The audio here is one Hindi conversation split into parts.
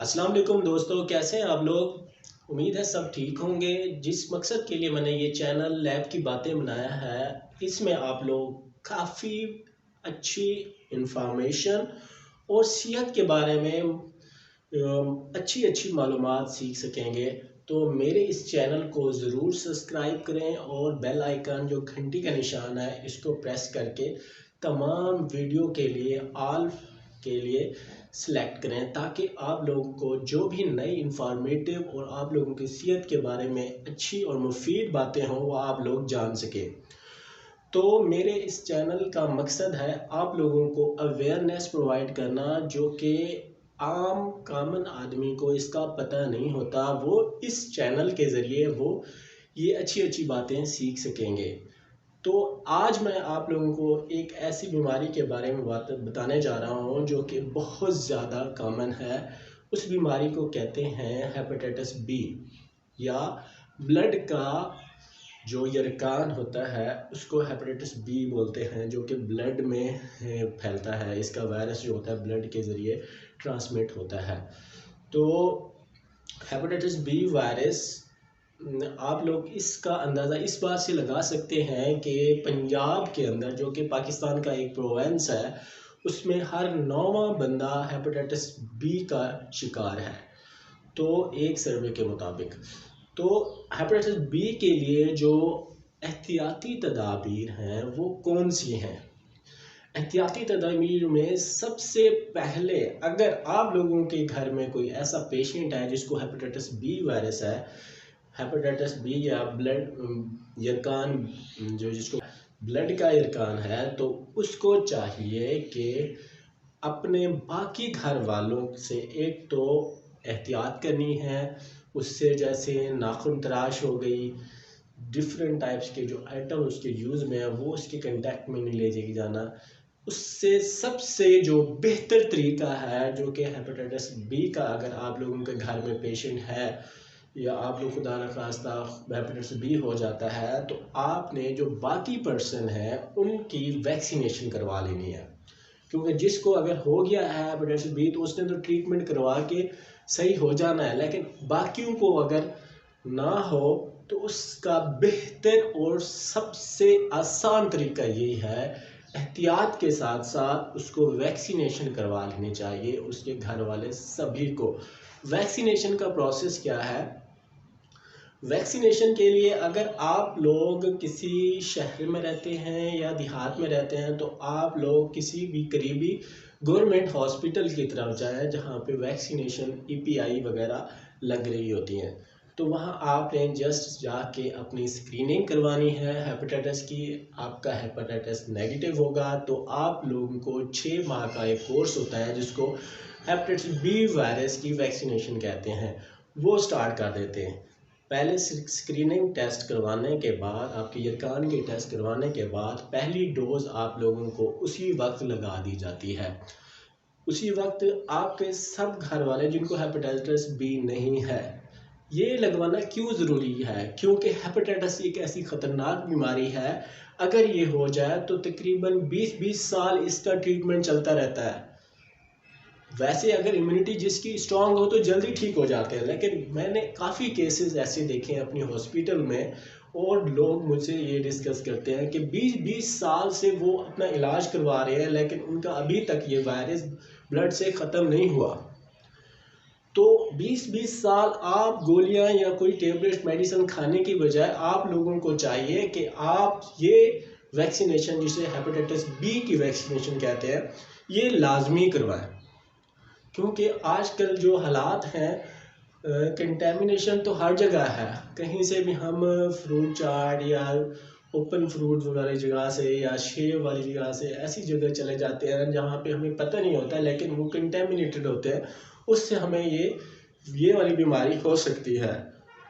अस्सलाम वालेकुम दोस्तों, कैसे हैं आप लोग। उम्मीद है सब ठीक होंगे। जिस मकसद के लिए मैंने ये चैनल लैब की बातें बनाया है, इसमें आप लोग काफ़ी अच्छी इंफॉर्मेशन और सेहत के बारे में अच्छी अच्छी मालूमात सीख सकेंगे। तो मेरे इस चैनल को ज़रूर सब्सक्राइब करें और बेल आइकन जो घंटी का निशान है इसको प्रेस करके तमाम वीडियो के लिए ऑल के लिए सिलेक्ट करें, ताकि आप लोगों को जो भी नई इंफॉर्मेटिव और आप लोगों की सेहत के बारे में अच्छी और मुफीद बातें हों वो आप लोग जान सकें। तो मेरे इस चैनल का मकसद है आप लोगों को अवेयरनेस प्रोवाइड करना, जो कि आम कॉमन आदमी को इसका पता नहीं होता। वो इस चैनल के ज़रिए वो ये अच्छी अच्छी बातें सीख सकेंगे। तो आज मैं आप लोगों को एक ऐसी बीमारी के बारे में बताने जा रहा हूँ जो कि बहुत ज़्यादा कॉमन है। उस बीमारी को कहते हैं हेपेटाइटिस बी, या ब्लड का जो यरकान होता है उसको हेपेटाइटिस बी बोलते हैं, जो कि ब्लड में फैलता है। इसका वायरस जो होता है ब्लड के ज़रिए ट्रांसमिट होता है। तो हेपेटाइटिस बी वायरस आप लोग इसका अंदाज़ा इस बात से लगा सकते हैं कि पंजाब के अंदर, जो कि पाकिस्तान का एक प्रोविंस है, उसमें हर 9वां बंदा हेपेटाइटिस बी का शिकार है। तो एक सर्वे के मुताबिक तो हेपेटाइटिस बी के लिए जो एहतियाती तदाबीर हैं वो कौन सी हैं। एहतियाती तदाबीर में सबसे पहले, अगर आप लोगों के घर में कोई ऐसा पेशेंट है जिसको हेपेटाइटिस बी वायरस है, हेपेटाइटिस बी या ब्लड यरकान, जो जिसको ब्लड का यरकान है, तो उसको चाहिए कि अपने बाकी घर वालों से एक तो एहतियात करनी है। उससे जैसे नाखून तराश हो गई, डिफरेंट टाइप्स के जो आइटम उसके यूज़ में है वो उसके कंटेक्ट में नहीं ले जाके जाना। उससे सबसे जो बेहतर तरीका है, जो कि हेपेटाइटिस बी का अगर आप लोगों के घर में पेशेंट है या आप लोग खुदा न खास्ता हेपेटाइटिस बी हो जाता है, तो आपने जो बाकी पर्सन है उनकी वैक्सीनेशन करवा लेनी है। क्योंकि जिसको अगर हो गया है हेपेटाइटिस बी तो उसने तो ट्रीटमेंट करवा के सही हो जाना है, लेकिन बाकियों को अगर ना हो तो उसका बेहतर और सबसे आसान तरीका यही है, एहतियात के साथ साथ उसको वैक्सीनेशन करवा लेनी चाहिए उसके घर वाले सभी को। वैक्सीनेशन का प्रोसेस क्या है। वैक्सीनेशन के लिए अगर आप लोग किसी शहर में रहते हैं या देहात में रहते हैं तो आप लोग किसी भी करीबी गवर्नमेंट हॉस्पिटल की तरफ जाएं, जहां पे वैक्सीनेशन ईपीआई वगैरह लग रही होती हैं। तो वहां आपने जस्ट जाके अपनी स्क्रीनिंग करवानी है हेपेटाइटिस की। आपका हेपेटाइटिस नेगेटिव होगा तो आप लोगों को 6 माह का एक कोर्स होता है जिसको हेपेटाइटिस बी वायरस की वैक्सीनेशन कहते हैं, वो स्टार्ट कर देते हैं। पहले स्क्रीनिंग टेस्ट करवाने के बाद, आपके यरकान के टेस्ट करवाने के बाद पहली डोज आप लोगों को उसी वक्त लगा दी जाती है। उसी वक्त आपके सब घर वाले जिनको हेपेटाइटिस बी नहीं है, ये लगवाना क्यों ज़रूरी है, क्योंकि हेपेटाइटिस एक ऐसी ख़तरनाक बीमारी है, अगर ये हो जाए तो तकरीबन 20-20 साल इसका ट्रीटमेंट चलता रहता है। वैसे अगर इम्यूनिटी जिसकी स्ट्रांग हो तो जल्दी ठीक हो जाते हैं, लेकिन मैंने काफ़ी केसेस ऐसे देखे हैं अपनी हॉस्पिटल में, और लोग मुझसे ये डिस्कस करते हैं कि 20-20 साल से वो अपना इलाज करवा रहे हैं लेकिन उनका अभी तक ये वायरस ब्लड से ख़त्म नहीं हुआ। तो 20-20 साल आप गोलियां या कोई टेबलेट मेडिसिन खाने की बजाय आप लोगों को चाहिए कि आप ये वैक्सीनेशन, जिसे हेपेटाइटिस बी की वैक्सीनेशन कहते हैं, ये लाजमी करवाएं। क्योंकि आजकल जो हालात हैं, कंटेमिनेशन तो हर जगह है। कहीं से भी हम फ्रूट चाट या ओपन फ्रूट वाली जगह से या सेब वाली जगह से ऐसी जगह चले जाते हैं जहाँ पे हमें पता नहीं होता, लेकिन वो कंटेमिनेटेड होते हैं, उससे हमें ये वाली बीमारी हो सकती है।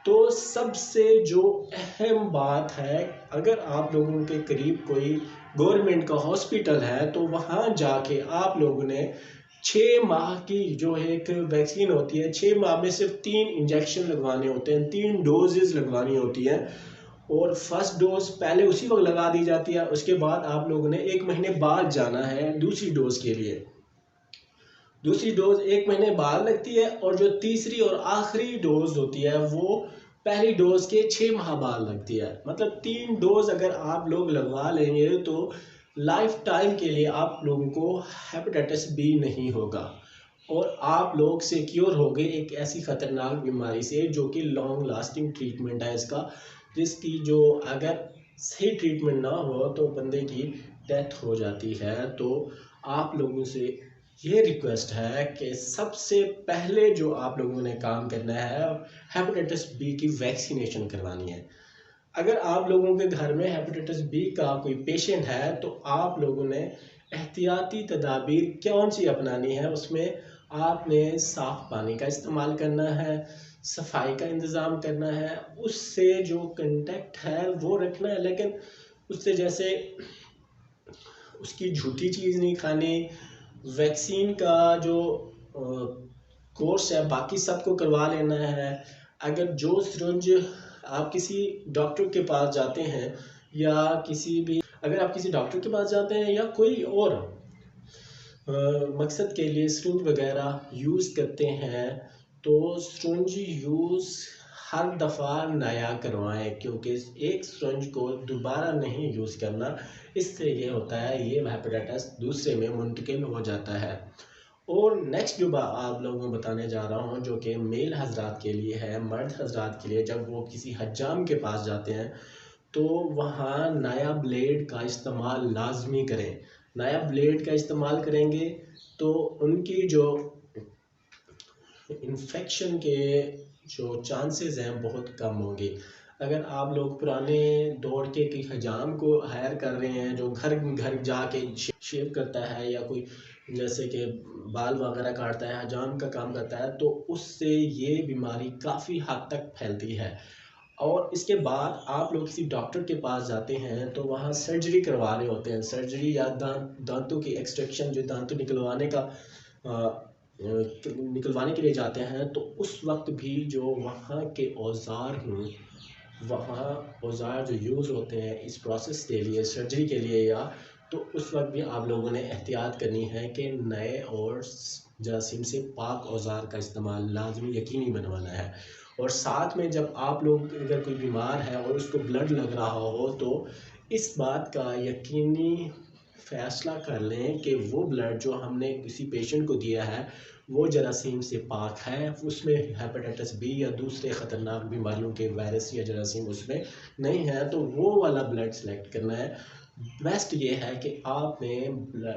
तो सबसे जो अहम बात है, अगर आप लोगों के करीब कोई गवर्नमेंट का हॉस्पिटल है तो वहाँ जाके आप लोगों ने 6 माह की जो एक वैक्सीन होती है, 6 माह में सिर्फ 3 इंजेक्शन लगवाने होते हैं, 3 डोजेज लगवानी होती हैं। और फर्स्ट डोज पहले उसी वक्त लगा दी जाती है, उसके बाद आप लोगों ने 1 महीने बाद जाना है दूसरी डोज के लिए। दूसरी डोज 1 महीने बाद लगती है, और जो तीसरी और आखिरी डोज होती है वो पहली डोज के 6 माह बाद लगती है। मतलब 3 डोज अगर आप लोग लगवा लेंगे तो लाइफ टाइम के लिए आप लोगों को हेपेटाइटिस बी नहीं होगा, और आप लोग सिक्योर हो गए एक ऐसी ख़तरनाक बीमारी से जो कि लॉन्ग लास्टिंग ट्रीटमेंट है इसका, जिसकी जो अगर सही ट्रीटमेंट ना हो तो बंदे की डेथ हो जाती है। तो आप लोगों से ये रिक्वेस्ट है कि सबसे पहले जो आप लोगों ने काम करना है, हेपेटाइटिस बी की वैक्सीनेशन करवानी है। अगर आप लोगों के घर में हेपेटाइटिस बी का कोई पेशेंट है तो आप लोगों ने एहतियाती तदाबीर कौन सी अपनानी है, उसमें आपने साफ़ पानी का इस्तेमाल करना है, सफाई का इंतज़ाम करना है, उससे जो कंटेक्ट है वो रखना है, लेकिन उससे जैसे उसकी झूठी चीज़ नहीं खानी। वैक्सीन का जो कोर्स है बाकी सबको करवा लेना है। अगर जो सिरिंज आप किसी डॉक्टर के पास जाते हैं या अगर आप किसी डॉक्टर के पास जाते हैं या कोई और मकसद के लिए सिरिंज वगैरह यूज़ करते हैं तो सिरिंज यूज़ हर दफ़ा नया करवाएं, क्योंकि एक सिरिंज को दोबारा नहीं यूज़ करना, इससे ये होता है ये हेपेटाइटिस दूसरे में मुंतकिल हो जाता है। और नेक्स्ट जो आप लोगों को बताने जा रहा हूँ जो कि मेल हजरात के लिए है, मर्द हजरात के लिए, जब वो किसी हज्जाम के पास जाते हैं तो वहाँ नया ब्लेड का इस्तेमाल लाजमी करें। नया ब्लेड का इस्तेमाल करेंगे तो उनकी जो इन्फेक्शन के जो चांसेस हैं बहुत कम होंगे। अगर आप लोग पुराने दौर के हजाम को हायर कर रहे हैं जो घर घर जाके शेव करता है या कोई जैसे कि बाल वगैरह काटता है, हजाम का काम करता है, तो उससे ये बीमारी काफ़ी हद तक फैलती है। और इसके बाद आप लोग किसी डॉक्टर के पास जाते हैं तो वहाँ सर्जरी करवा रहे होते हैं, सर्जरी या दांतों की एक्सट्रैक्शन, जो दांतों निकलवाने के लिए जाते हैं, तो उस वक्त भी जो वहाँ के औज़ार हों, वहाँ औज़ार जो यूज़ होते हैं इस प्रोसेस के लिए, सर्जरी के लिए, या तो उस वक्त भी आप लोगों ने एहतियात करनी है कि नए और जरासीम से पाक औज़ार का इस्तेमाल लाजमी यकीनी बनवाना है। और साथ में जब आप लोग अगर कोई बीमार है और उसको ब्लड लग रहा हो तो इस बात का यकीनी फ़ैसला कर लें कि वो ब्लड जो हमने किसी पेशेंट को दिया है वो जरासीम से पाक है, उसमें हेपेटाइटिस बी या दूसरे ख़तरनाक बीमारियों के वायरस या जरासीम उसमें नहीं है, तो वो वाला ब्लड सेलेक्ट करना है। बेस्ट ये है कि आपने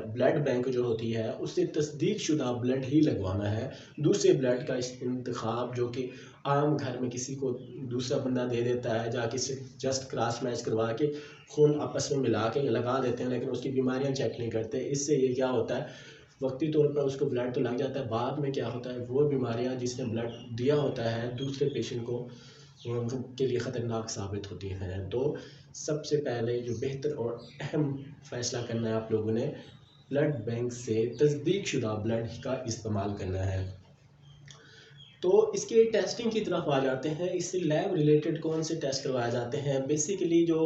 ब्लड बैंक जो होती है उससे तस्दीक शुदा ब्लड ही लगवाना है। दूसरे ब्लड का इंतखाब जो कि आम घर में किसी को दूसरा बंदा दे देता है, जाके सिर्फ जस्ट क्रॉस मैच करवा के खून आपस में मिला के लगा देते हैं, लेकिन उसकी बीमारियां चेक नहीं करते। इससे ये क्या होता है, वक्ती तौर पर उसको ब्लड तो लग जाता है, बाद में क्या होता है वो बीमारियां जिसने ब्लड दिया होता है दूसरे पेशेंट को के लिए ख़तरनाक साबित होती हैं। तो सबसे पहले जो बेहतर और अहम फ़ैसला करना है आप लोगों ने, ब्लड बैंक से तस्दीक शुदा ब्लड का इस्तेमाल करना है। तो इसके टेस्टिंग की तरफ आ जाते हैं। इससे लैब रिलेटेड कौन से टेस्ट करवाए जाते हैं। बेसिकली जो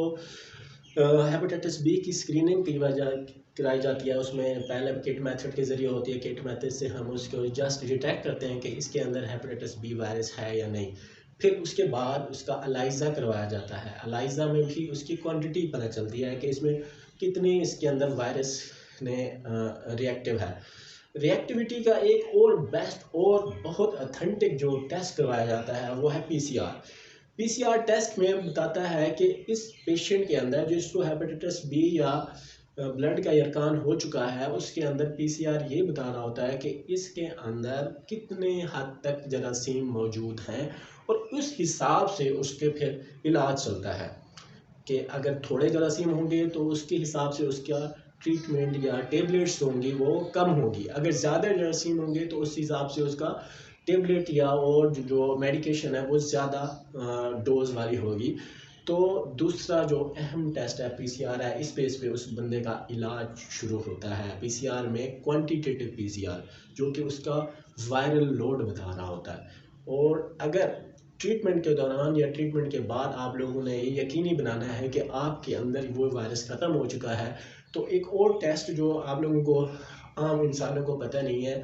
हेपेटाइटिस बी की स्क्रीनिंग की वजह कराई जाती है उसमें पहले किट मेथड के ज़रिए होती है। किट मेथड से हम उसको जस्ट डिटेक्ट करते हैं कि इसके अंदर हेपेटाइटिस बी वायरस है या नहीं। फिर उसके बाद उसका अलाइज़ा करवाया जाता है। अलाइज़ा में भी उसकी क्वांटिटी पता चलती है कि इसमें कितनी इसके अंदर वायरस ने रिएक्टिव है। रिएक्टिविटी का एक और बेस्ट और बहुत ऑथेंटिक जो टेस्ट करवाया जाता है वो है पीसीआर। पीसीआर टेस्ट में बताता है कि इस पेशेंट के अंदर जिसको हेपेटाइटिस बी या ब्लड का यरकान हो चुका है उसके अंदर पीसीआर ये बता रहा होता है कि इसके अंदर कितने हद तक जरासीम मौजूद हैं, और उस हिसाब से उसके फिर इलाज चलता है कि अगर थोड़े जरासीम होंगे तो उसके हिसाब से उसका ट्रीटमेंट या टेबलेट्स होंगी वो कम होगी। अगर ज़्यादा जरासीम होंगे तो उस हिसाब से उसका टेबलेट या और जो मेडिकेशन है वो ज़्यादा डोज वाली होगी। तो दूसरा जो अहम टेस्ट है पीसीआर है, इस बेस पे उस बंदे का इलाज शुरू होता है। पीसीआर में क्वांटिटेटिव पीसीआर जो कि उसका वायरल लोड बता रहा होता है। और अगर ट्रीटमेंट के दौरान या ट्रीटमेंट के बाद आप लोगों ने ये यकीनी बनाना है कि आपके अंदर वो वायरस ख़त्म हो चुका है, तो एक और टेस्ट जो आप लोगों को आम इंसानों को पता नहीं है